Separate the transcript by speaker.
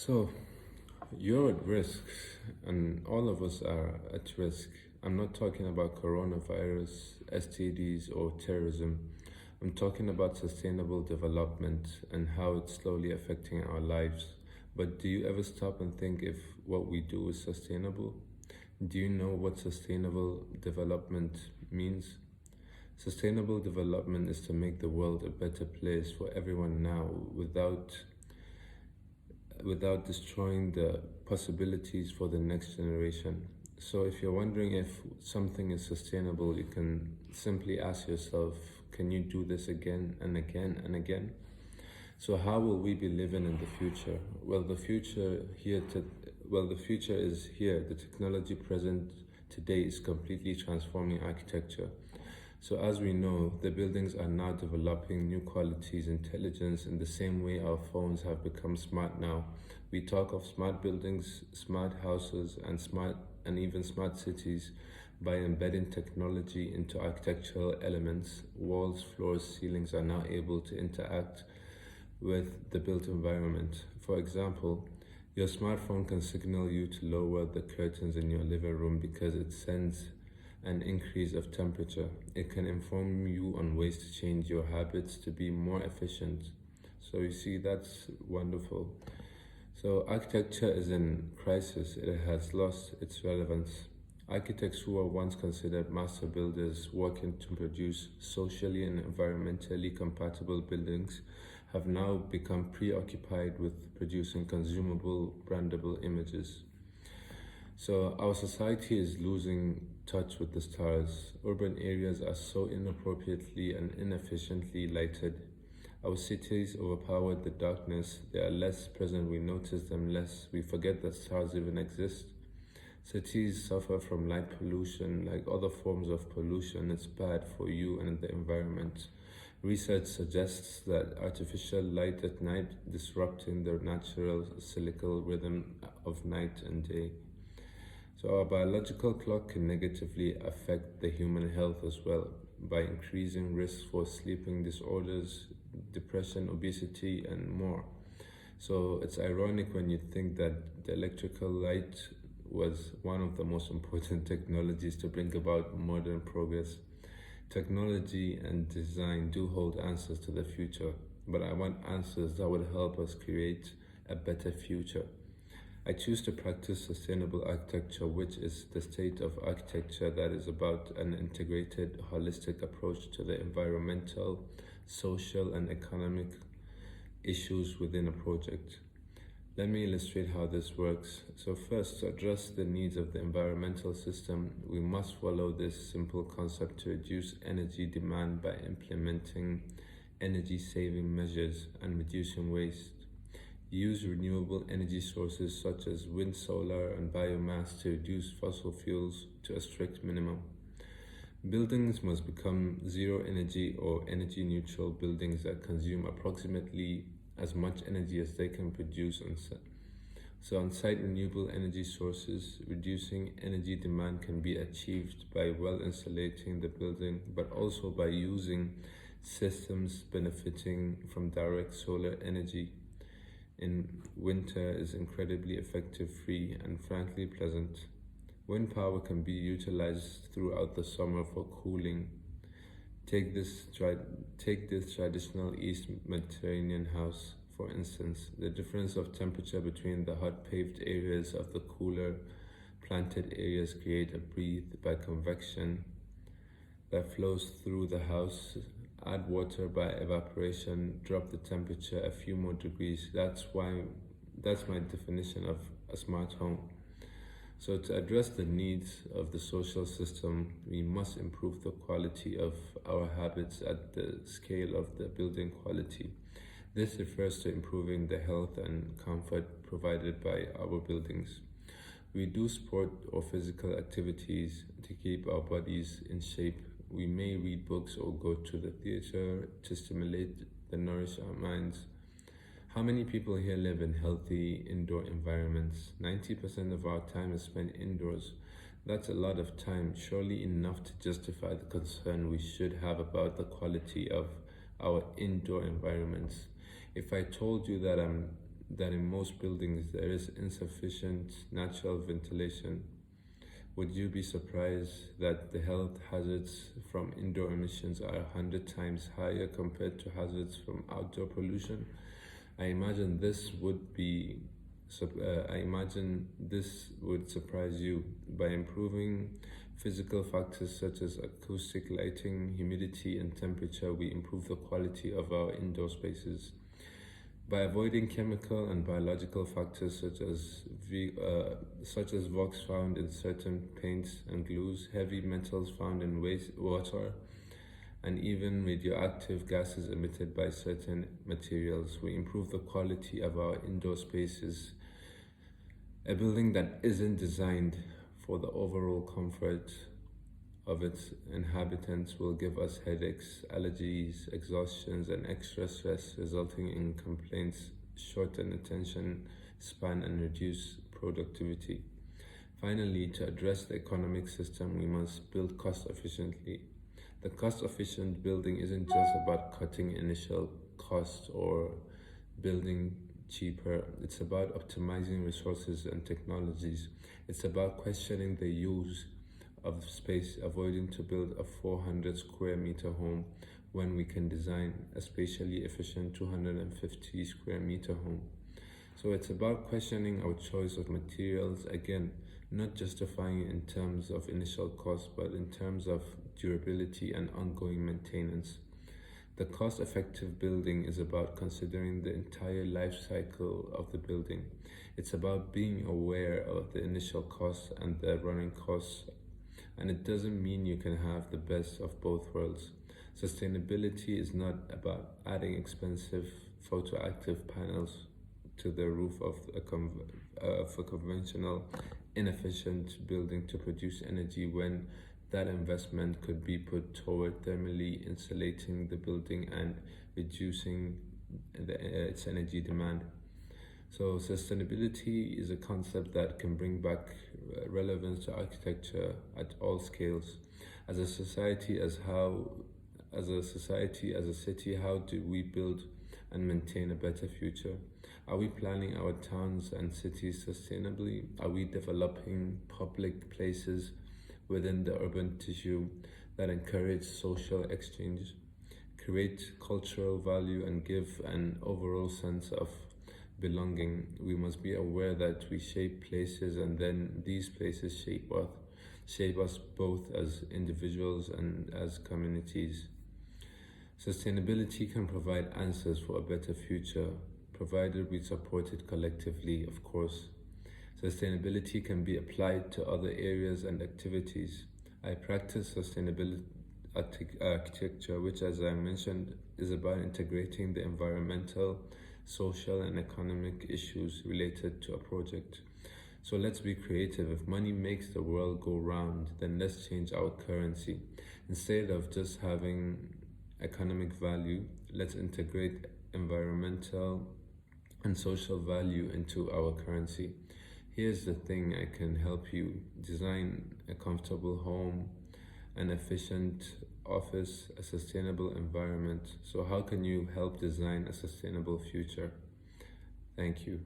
Speaker 1: So, you're at risk, and all of us are at risk. I'm not talking about coronavirus, STDs, or terrorism. I'm talking about sustainable development and how it's slowly affecting our lives. But do you ever stop and think if what we do is sustainable? Do you know what sustainable development means? Sustainable development is to make the world a better place for everyone now without destroying the possibilities for the next generation. So, if you're wondering if something is sustainable, you can simply ask yourself, can you do this again and again and again? So, how will we be living in the future? The future is here. The technology present today is completely transforming architecture. So, as we know, the buildings are now developing new qualities, intelligence, in the same way our phones have become smart now. We talk of smart buildings, smart houses, and even smart cities by embedding technology into architectural elements. Walls, floors, ceilings are now able to interact with the built environment. For example, your smartphone can signal you to lower the curtains in your living room because it sends an increase of temperature. It can inform you on ways to change your habits to be more efficient. So you see, that's wonderful. So architecture is in crisis. It has lost its relevance. Architects who were once considered master builders working to produce socially and environmentally compatible buildings have now become preoccupied with producing consumable, brandable images. So our society is losing touch with the stars. Urban areas are so inappropriately and inefficiently lighted. Our cities overpower the darkness. They are less present, we notice them less. We forget that stars even exist. Cities suffer from light pollution. Like other forms of pollution, it's bad for you and the environment. Research suggests that artificial light at night disrupting the natural cyclical rhythm of night and day. So our biological clock can negatively affect the human health as well by increasing risks for sleeping disorders, depression, obesity, and more. So it's ironic when you think that the electrical light was one of the most important technologies to bring about modern progress. Technology and design do hold answers to the future, but I want answers that would help us create a better future. I choose to practice sustainable architecture, which is the state of architecture that is about an integrated, holistic approach to the environmental, social, and economic issues within a project. Let me illustrate how this works. So first, to address the needs of the environmental system, we must follow this simple concept to reduce energy demand by implementing energy-saving measures and reducing waste. Use renewable energy sources such as wind, solar, and biomass to reduce fossil fuels to a strict minimum. Buildings must become zero energy or energy neutral buildings that consume approximately as much energy as they can produce on site. So on-site renewable energy sources, reducing energy demand can be achieved by well insulating the building, but also by using systems benefiting from direct solar energy. In winter is incredibly effective, free, and frankly pleasant. Wind power can be utilized throughout the summer for cooling. Take this traditional East Mediterranean house, for instance. The difference of temperature between the hot paved areas of the cooler planted areas create a breeze by convection that flows through the house. Add water by evaporation, drop the temperature a few more degrees. That's my definition of a smart home. So to address the needs of the social system, we must improve the quality of our habits at the scale of the building quality. This refers to improving the health and comfort provided by our buildings. We do sport or physical activities to keep our bodies in shape. We may read books or go to the theater to stimulate and nourish our minds. How many people here live in healthy indoor environments? 90% of our time is spent indoors. That's a lot of time, surely enough to justify the concern we should have about the quality of our indoor environments. If I told you that I'm that in most buildings there is insufficient natural ventilation, would you be surprised that the health hazards from indoor emissions are 100 times higher compared to hazards from outdoor pollution? I imagine this would be I imagine this would surprise you. By improving physical factors such as acoustic, lighting, humidity, and temperature, we improve the quality of our indoor spaces. By avoiding chemical and biological factors such as VOX found in certain paints and glues, heavy metals found in wastewater, and even radioactive gases emitted by certain materials, we improve the quality of our indoor spaces. A building that isn't designed for the overall comfort of its inhabitants will give us headaches, allergies, exhaustions, and extra stress, resulting in complaints, shorten attention span, and reduce productivity. Finally, to address the economic system, we must build cost efficiently. The cost-efficient building isn't just about cutting initial costs or building cheaper. It's about optimizing resources and technologies. It's about questioning the use of space, avoiding to build a 400 square meter home when we can design a spatially efficient 250 square meter home. So it's about questioning our choice of materials, again, not justifying it in terms of initial cost, but in terms of durability and ongoing maintenance. The cost-effective building is about considering the entire life cycle of the building. It's about being aware of the initial costs and the running costs, and it doesn't mean you can have the best of both worlds. Sustainability is not about adding expensive photoactive panels to the roof of a conventional, inefficient building to produce energy when that investment could be put toward thermally insulating the building and reducing its energy demand. So sustainability is a concept that can bring back relevance to architecture at all scales. As a society, as a city, how do we build and maintain a better future? Are we planning our towns and cities sustainably? Are we developing public places within the urban tissue that encourage social exchange, create cultural value, and give an overall sense of belonging? We must be aware that we shape places and then these places shape us both as individuals and as communities. Sustainability can provide answers for a better future, provided we support it collectively, of course. Sustainability can be applied to other areas and activities. I practice sustainable architecture, which, as I mentioned, is about integrating the environmental, social, and economic issues related to a project. So let's be creative. If money makes the world go round, then let's change our currency. Instead of just having economic value, let's integrate environmental and social value into our currency. Here's the thing: I can help you design a comfortable home, an efficient office, a sustainable environment. So how can you help design a sustainable future? Thank you.